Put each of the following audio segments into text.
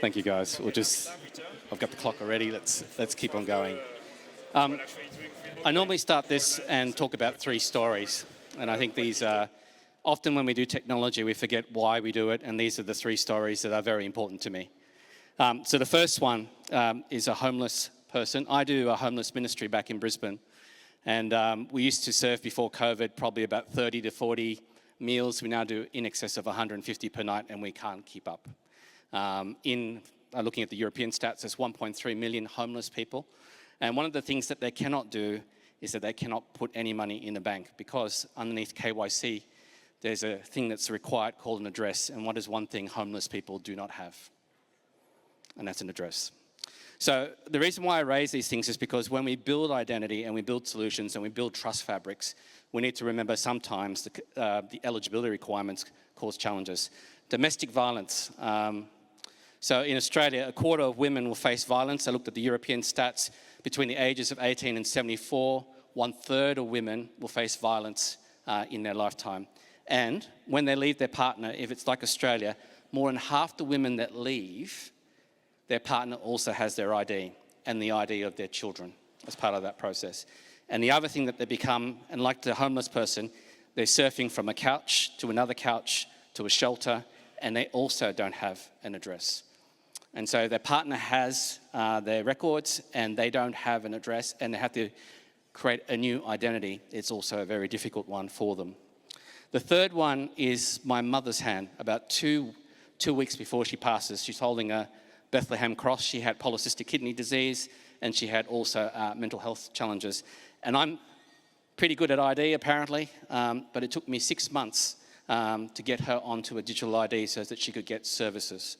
Thank you, guys. I've got the clock already. Let's keep on going. I normally start this and talk about 3 stories, and I think these are often when we do technology, we forget why we do it, and these are the 3 stories that are very important to me. So the first one is a homeless person. I do a homeless ministry back in Brisbane, and we used to serve before COVID probably about 30 to 40 meals. We now do in excess of 150 per night, and we can't keep up. Looking at the European stats, there's 1.3 million homeless people. And one of the things that they cannot do is that they cannot put any money in the bank, because underneath KYC, there's a thing that's required called an address. And what is one thing homeless people do not have? And that's an address. So the reason why I raise these things is because when we build identity and we build solutions and we build trust fabrics, we need to remember sometimes the eligibility requirements cause challenges. Domestic violence. So in Australia, a quarter of women will face violence. I looked at the European stats. Between the ages of 18 and 74, 1/3 of women will face violence in their lifetime. And when they leave their partner, if it's like Australia, more than half the women that leave, their partner also has their ID and the ID of their children as part of that process. And the other thing that they become, and like the homeless person, they're surfing from a couch to another couch to a shelter, and they also don't have an address. And so their partner has their records and they don't have an address, and they have to create a new identity. It's also a very difficult one for them. The third one is my mother's hand. About two weeks before she passes, she's holding a Bethlehem cross. She had polycystic kidney disease, and she had also mental health challenges. And I'm pretty good at ID apparently, but it took me 6 months to get her onto a digital ID so that she could get services.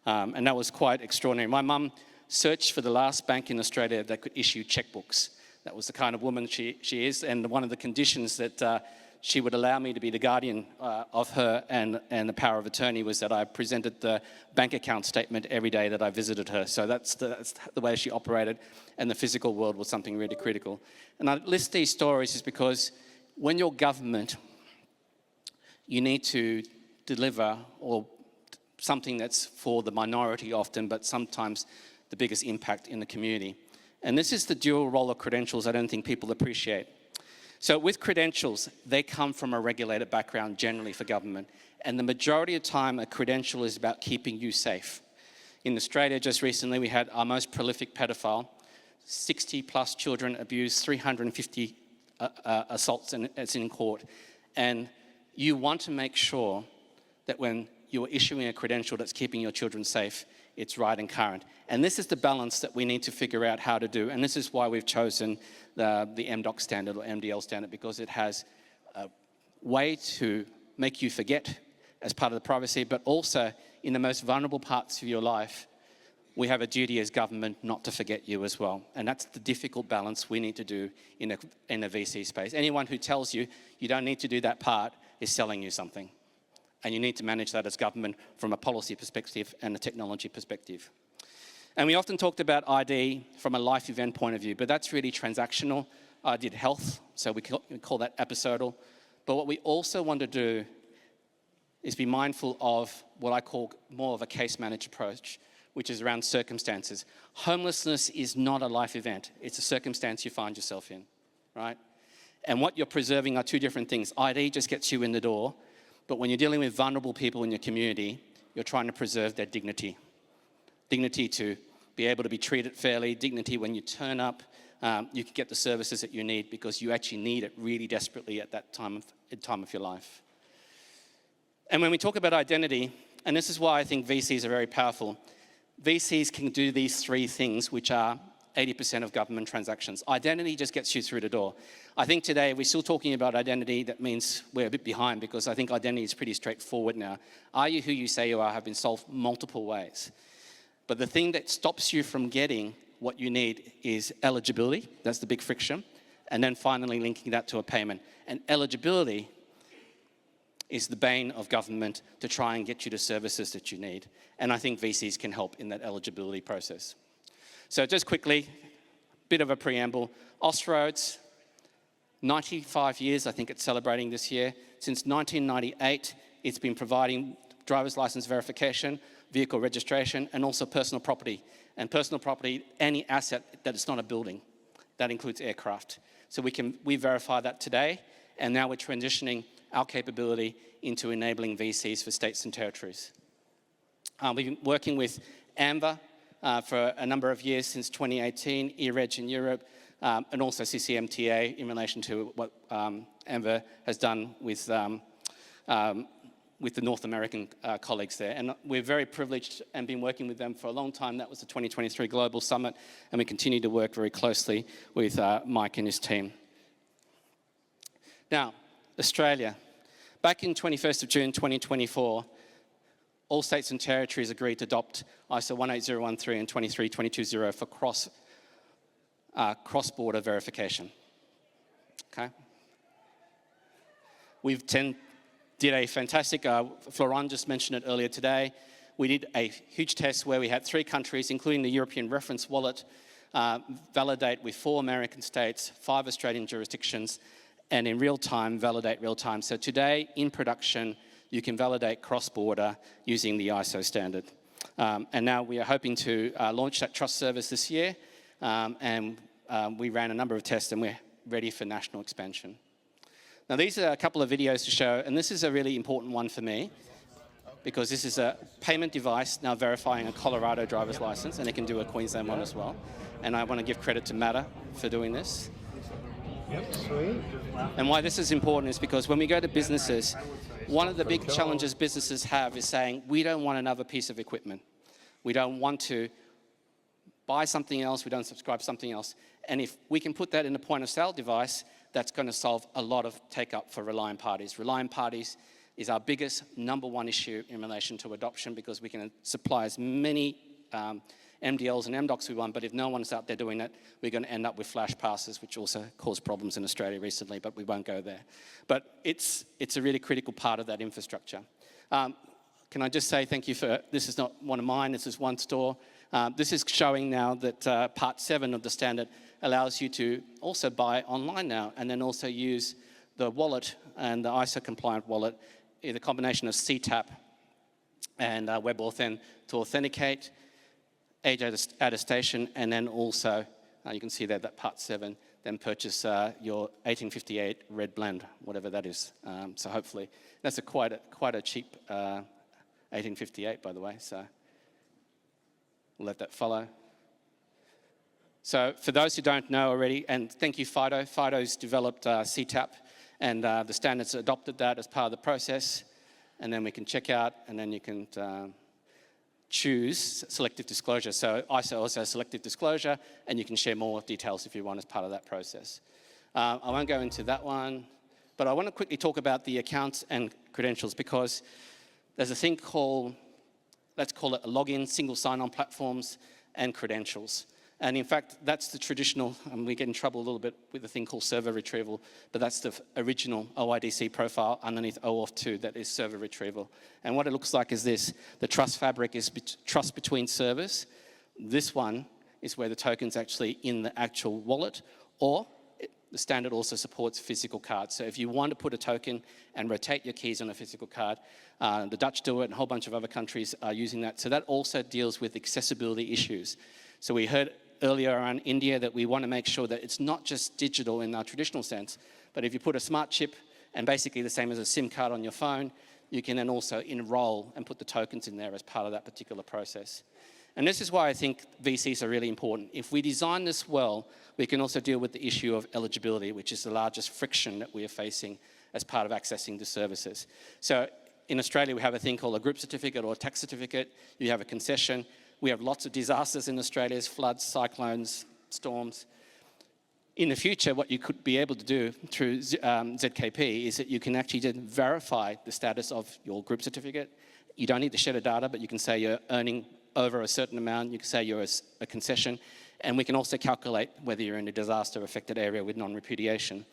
And that was quite extraordinary. My mum searched for the last bank in Australia that could issue checkbooks. That was the kind of woman she is, and one of the conditions that she would allow me to be the guardian of her and the power of attorney was that I presented the bank account statement every day that I visited her. So that's the way she operated, and the physical world was something really critical. And I list these stories is because when you're government, you need to deliver or something that's for the minority often, but sometimes the biggest impact in the community. And this is the dual role of credentials I don't think people appreciate. So with credentials, they come from a regulated background generally for government. And the majority of time, a credential is about keeping you safe. In Australia, just recently, we had our most prolific pedophile, 60 plus children abused, 350 assaults, and it's in court. And you want to make sure that when you're issuing a credential that's keeping your children safe, it's right and current. And this is the balance that we need to figure out how to do. And this is why we've chosen the MDoc standard or MDL standard, because it has a way to make you forget as part of the privacy, but also in the most vulnerable parts of your life, we have a duty as government not to forget you as well. And that's the difficult balance we need to do in a VC space. Anyone who tells you you don't need to do that part is selling you something. And you need to manage that as government from a policy perspective and a technology perspective. And we often talked about ID from a life event point of view, but that's really transactional. I did health, so we call that episodal. But what we also want to do is be mindful of what I call more of a case managed approach, which is around circumstances. Homelessness is not a life event. It's a circumstance you find yourself in, right? And what you're preserving are 2 different things. ID just gets you in the door. But when you're dealing with vulnerable people in your community, you're trying to preserve their dignity. Dignity to be able to be treated fairly, dignity when you turn up, you can get the services that you need because you actually need it really desperately at that time of your life. And when we talk about identity, and this is why I think VCs are very powerful, VCs can do these 3 things, which are 80% of government transactions. Identity just gets you through the door. I think today we're still talking about identity. That means we're a bit behind, because I think identity is pretty straightforward now. Are you who you say you are have been solved multiple ways. But the thing that stops you from getting what you need is eligibility. That's the big friction. And then finally linking that to a payment. And eligibility is the bane of government to try and get you the services that you need. And I think VCs can help in that eligibility process. So just quickly, bit of a preamble. Austroads, 95 years, I think it's celebrating this year. Since 1998, it's been providing driver's license verification vehicle registration, and also personal property. And personal property, any asset that is not a building. That includes aircraft. So we verify that today, and now we're transitioning our capability into enabling VCs for states and territories. We've been working with AMBER for a number of years, since 2018, EREG in Europe, and also CCMTA in relation to what AMBER has done with the North American colleagues there. And we're very privileged and been working with them for a long time. That was the 2023 Global Summit, and we continue to work very closely with Mike and his team. Now, Australia. Back in 21st of June 2024, all states and territories agreed to adopt ISO 18013 and 23220 for cross-border verification. Okay. We've did a fantastic, Florent just mentioned it earlier today, we did a huge test where we had 3 countries, including the European Reference Wallet, validate with 4 American states, 5 Australian jurisdictions, and in real time, validate real time. So today, in production, you can validate cross-border using the ISO standard. And now we are hoping to launch that trust service this year, and we ran a number of tests and we're ready for national expansion. Now these are a couple of videos to show, and this is a really important one for me, because this is a payment device now verifying a Colorado driver's license, and it can do a Queensland one as well. And I want to give credit to Matter for doing this. Yep, sweet. And why this is important is because when we go to businesses, one of the big challenges businesses have is saying, we don't want another piece of equipment. We don't want to buy something else, we don't subscribe something else. And if we can put that in a point of sale device, that's going to solve a lot of take up for reliant parties. Reliant parties is our biggest #1 issue in relation to adoption, because we can supply as many MDLs and MDocs we want, but if no one's out there doing it, we're going to end up with flash passes, which also caused problems in Australia recently, but we won't go there. But it's a really critical part of that infrastructure. Can I just say thank you for, this is not one of mine, this is one store. This is showing now that Part 7 of the standard allows you to also buy online now, and then also use the wallet and the ISO compliant wallet, the combination of CTAP and WebAuthn to authenticate, age attestation, and then also, you can see there that Part 7, then purchase your 1858 red blend, whatever that is. So hopefully, that's quite a cheap 1858, by the way, so we'll let that follow. So for those who don't know already, and thank you FIDO, FIDO's developed CTAP, and the standards adopted that as part of the process, and then we can check out, and then you can choose selective disclosure. So ISO also has selective disclosure, and you can share more details if you want as part of that process. I won't go into that one, but I want to quickly talk about the accounts and credentials, because there's a thing called, let's call it a login, single sign-on platforms, and credentials. And in fact, that's the traditional, and we get in trouble a little bit with a thing called server retrieval, but that's the original OIDC profile underneath OAuth 2, that is server retrieval. And what it looks like is this: the trust fabric is trust between servers. This one is where the token's actually in the actual wallet, or the standard also supports physical cards. So if you want to put a token and rotate your keys on a physical card, the Dutch do it, and a whole bunch of other countries are using that. So that also deals with accessibility issues. So we heard earlier around India that we want to make sure that it's not just digital in our traditional sense, but if you put a smart chip, and basically the same as a SIM card on your phone, you can then also enroll and put the tokens in there as part of that particular process. And this is why I think VCs are really important. If we design this well, we can also deal with the issue of eligibility, which is the largest friction that we are facing as part of accessing the services. So in Australia, we have a thing called a group certificate or a tax certificate. You have a concession. We have lots of disasters in Australia, floods, cyclones, storms. In the future, what you could be able to do through ZKP is that you can actually then verify the status of your group certificate. You don't need to share the data, but you can say you're earning over a certain amount. You can say you're a concession. And we can also calculate whether you're in a disaster-affected area with non-repudiation.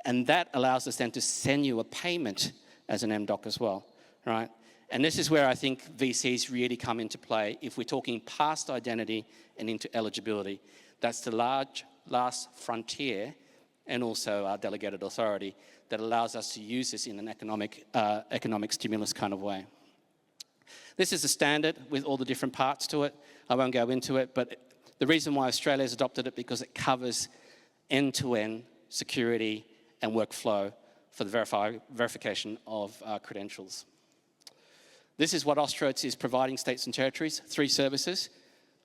And that allows us then to send you a payment as an MDoc as well, right? And this is where I think VCs really come into play if we're talking past identity and into eligibility. That's the last frontier, and also our delegated authority, that allows us to use this in an economic stimulus kind of way. This is a standard with all the different parts to it. I won't go into it, but the reason why Australia has adopted it because it covers end-to-end security and workflow for the verification of credentials. This is what Austroads is providing states and territories, 3 services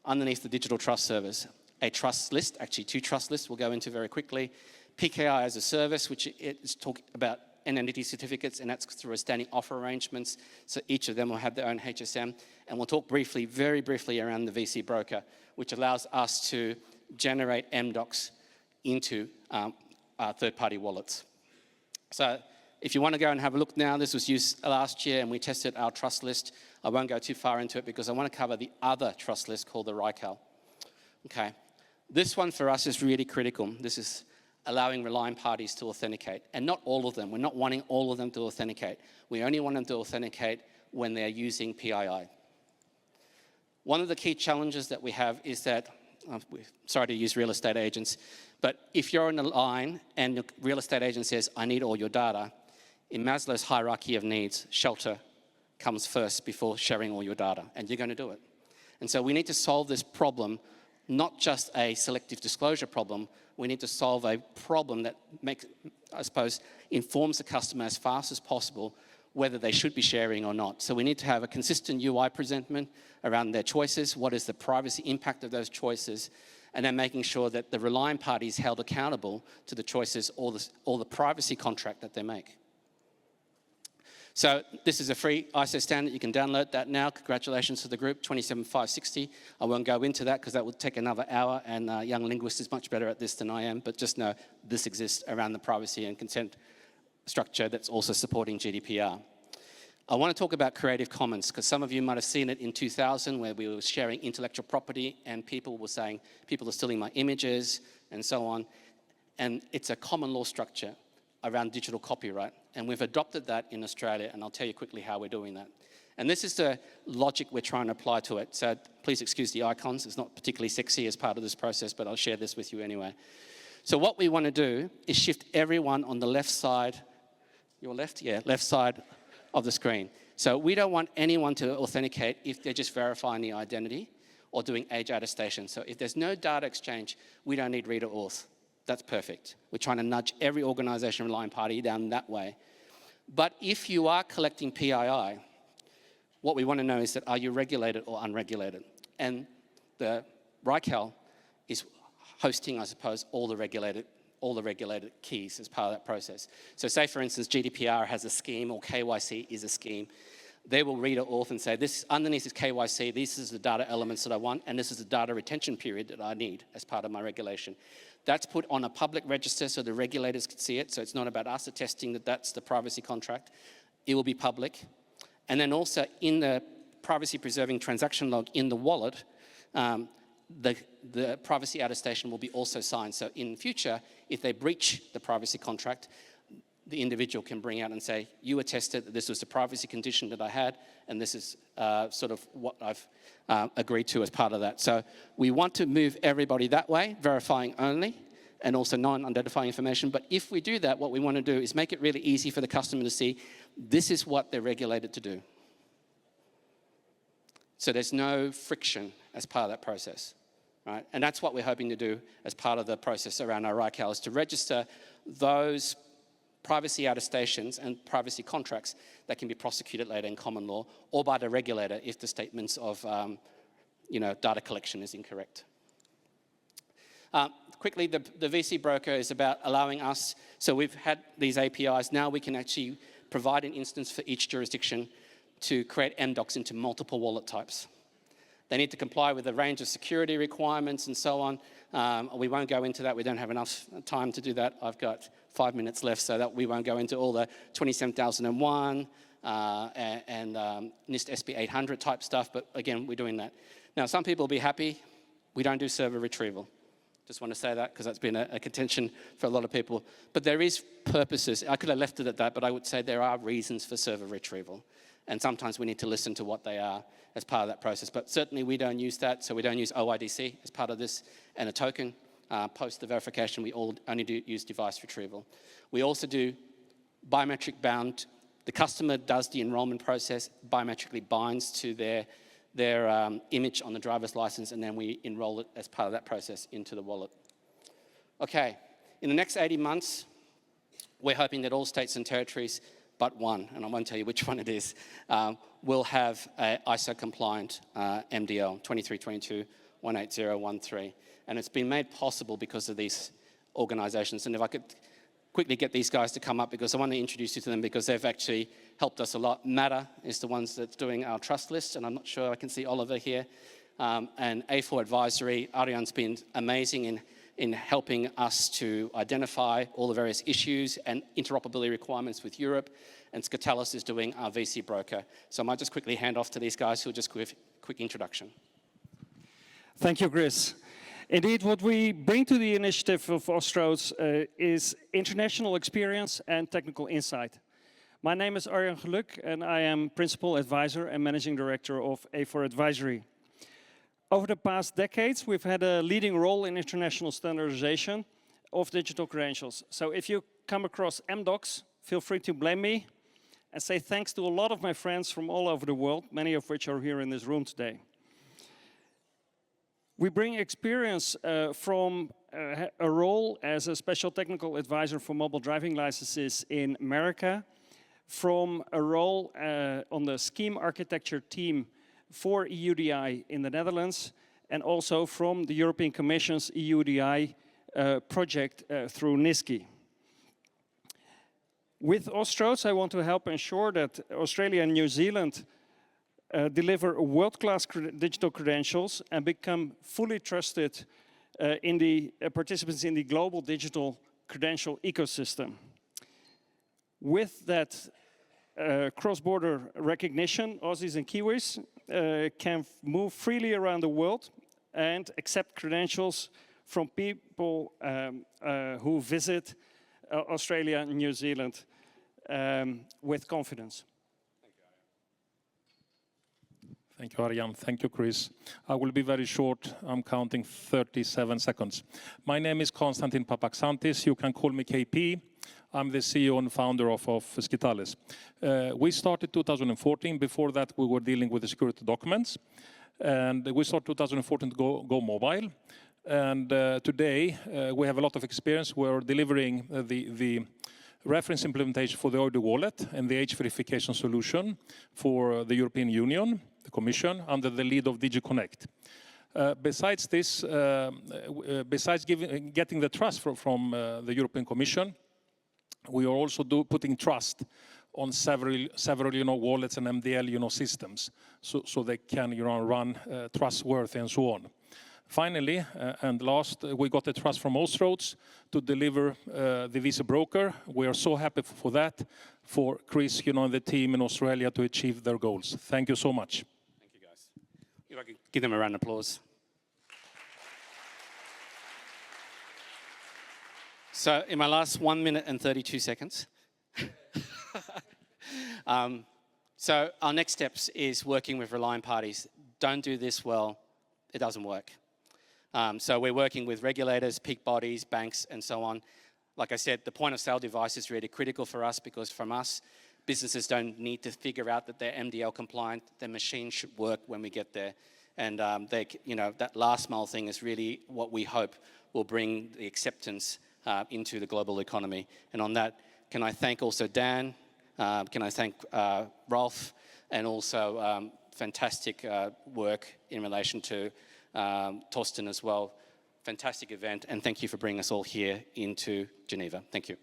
underneath the digital trust service. A trust list, actually 2 trust lists we'll go into very quickly. PKI as a service, which is talking about NNIT certificates, and that's through a standing offer arrangements. So each of them will have their own HSM. And we'll talk briefly, very briefly, around the VC broker, which allows us to generate MDocs into our third-party wallets. So if you want to go and have a look now, this was used last year, and we tested our trust list. I won't go too far into it because I want to cover the other trust list called the RICAL. Okay, this one for us is really critical. This is allowing relying parties to authenticate, and not all of them. We're not wanting all of them to authenticate. We only want them to authenticate when they're using PII. One of the key challenges that we have is that, sorry to use real estate agents, but if you're in a line and the real estate agent says, I need all your data, in Maslow's hierarchy of needs, shelter comes first before sharing all your data, and you're going to do it. And so we need to solve this problem, not just a selective disclosure problem. We need to solve a problem that makes, I suppose, informs the customer as fast as possible whether they should be sharing or not. So we need to have a consistent UI presentment around their choices, what is the privacy impact of those choices, and then making sure that the relying party is held accountable to the choices or the privacy contract that they make. So this is a free ISO standard. You can download that now. Congratulations to the group, 27560. I won't go into that because that would take another hour, and Young Linguist is much better at this than I am, but just know this exists around the privacy and consent structure that's also supporting GDPR. I want to talk about Creative Commons because some of you might have seen it in 2000 where we were sharing intellectual property and people were saying, people are stealing my images and so on. And it's a common law structure around digital copyright. And we've adopted that in Australia, and I'll tell you quickly how we're doing that. And this is the logic we're trying to apply to it. So please excuse the icons. It's not particularly sexy as part of this process, but I'll share this with you anyway. So what we want to do is shift everyone on the left side, your left? Yeah, left side of the screen. So we don't want anyone to authenticate if they're just verifying the identity or doing age attestation. So if there's no data exchange, we don't need reader auth. That's perfect. We're trying to nudge every organization relying party down that way. But if you are collecting PII, what we want to know is that are you regulated or unregulated? And the RICAL is hosting, I suppose, all the regulated keys as part of that process. So say, for instance, GDPR has a scheme or KYC is a scheme. They will read it off and say, this underneath is KYC, this is the data elements that I want, and this is the data retention period that I need as part of my regulation. That's put on a public register so the regulators can see it, so it's not about us attesting that that's the privacy contract. It will be public. And then also in the privacy-preserving transaction log in the wallet, the privacy attestation will be also signed. So in future, if they breach the privacy contract, the individual can bring out and say, you attested that this was the privacy condition that I had, and this is sort of what I've agreed to as part of that. So we want to move everybody that way, verifying only, and also non-identifying information. But if we do that, what we want to do is make it really easy for the customer to see, this is what they're regulated to do. So there's no friction as part of that process. Right? And that's what we're hoping to do as part of the process around our RICAL, is to register those privacy attestations and privacy contracts that can be prosecuted later in common law or by the regulator if the statements of data collection is incorrect. Quickly, the VC broker is about allowing us, so we've had these APIs, now we can actually provide an instance for each jurisdiction to create MDocs into multiple wallet types. They need to comply with a range of security requirements and so on. We won't go into that. We don't have enough time to do that. I've got 5 minutes left, so that we won't go into all the 27001 and NIST SP 800 type stuff, but again, we're doing that. Now, some people will be happy. We don't do server retrieval. Just want to say that because that's been a contention for a lot of people. But there is purposes. I could have left it at that, but I would say there are reasons for server retrieval. And sometimes we need to listen to what they are as part of that process. But certainly we don't use that, so we don't use OIDC as part of this, and a token. Post the verification, we only use device retrieval. We also do biometric bound The customer does the enrollment process, biometrically binds to their image on the driver's license, and then we enroll it as part of that process into the wallet. Okay, in the next 80 months, we're hoping that all states and territories but one, and I won't tell you which one it is, will have a ISO-compliant MDL 2322-18013. And it's been made possible because of these organisations. And if I could quickly get these guys to come up, because I want to introduce you to them because they've actually helped us a lot. Matter is the ones that's doing our trust list, and I'm not sure I can see Oliver here. And A4 Advisory, Ariane's been amazing in helping us to identify all the various issues and interoperability requirements with Europe, and Scatalis is doing our VC broker. So I might just quickly hand off to these guys who'll just give a quick introduction. Thank you, Chris. Indeed, what we bring to the initiative of Austroads is international experience and technical insight. My name is Arjan Geluk, and I am Principal Advisor and Managing Director of A4 Advisory. Over the past decades, we've had a leading role in international standardization of digital credentials. So if you come across MDocs, feel free to blame me and say thanks to a lot of my friends from all over the world, many of which are here in this room today. We bring experience from a role as a special technical advisor for mobile driving licenses in America, from a role on the scheme architecture team for EUDI in the Netherlands, and also from the European Commission's EUDI project through NISCI. With Austroads, I want to help ensure that Australia and New Zealand deliver world-class digital credentials and become fully trusted participants in the global digital credential ecosystem. With that cross-border recognition, Aussies and Kiwis can move freely around the world and accept credentials from people who visit Australia and New Zealand with confidence. Thank you, Arjan. Thank you, Chris. I will be very short. I'm counting 37 seconds. My name is Konstantin Papaxantis. You can call me KP. I'm the CEO and founder of Scatalis. We started 2014. Before that, we were dealing with the security documents. And we started 2014 to go mobile. And today, we have a lot of experience. We're delivering the reference implementation for the Odoo wallet and the age verification solution for the European Union, the Commission, under the lead of DG Connect. Besides this, besides getting the trust from the European Commission, we are also putting trust on several wallets and MDL systems, so they can run trustworthy and so on. Finally, and last, we got the trust from Austroads to deliver the Visa broker. We are so happy for that, for Chris, and the team in Australia to achieve their goals. Thank you so much. Thank you, guys. If I could give them a round of applause. So in my last 1 minute and 32 seconds, so our next steps is working with relying parties. Don't do this well, it doesn't work. So we're working with regulators, peak bodies, banks, and so on. Like I said, the point of sale device is really critical for us because from us, businesses don't need to figure out that they're MDL compliant. Their machine should work when we get there. And that last mile thing is really what we hope will bring the acceptance into the global economy. And on that, can I thank also Dan, can I thank Rolf, and also fantastic work in relation to Torsten as well. Fantastic event, and thank you for bringing us all here into Geneva. Thank you.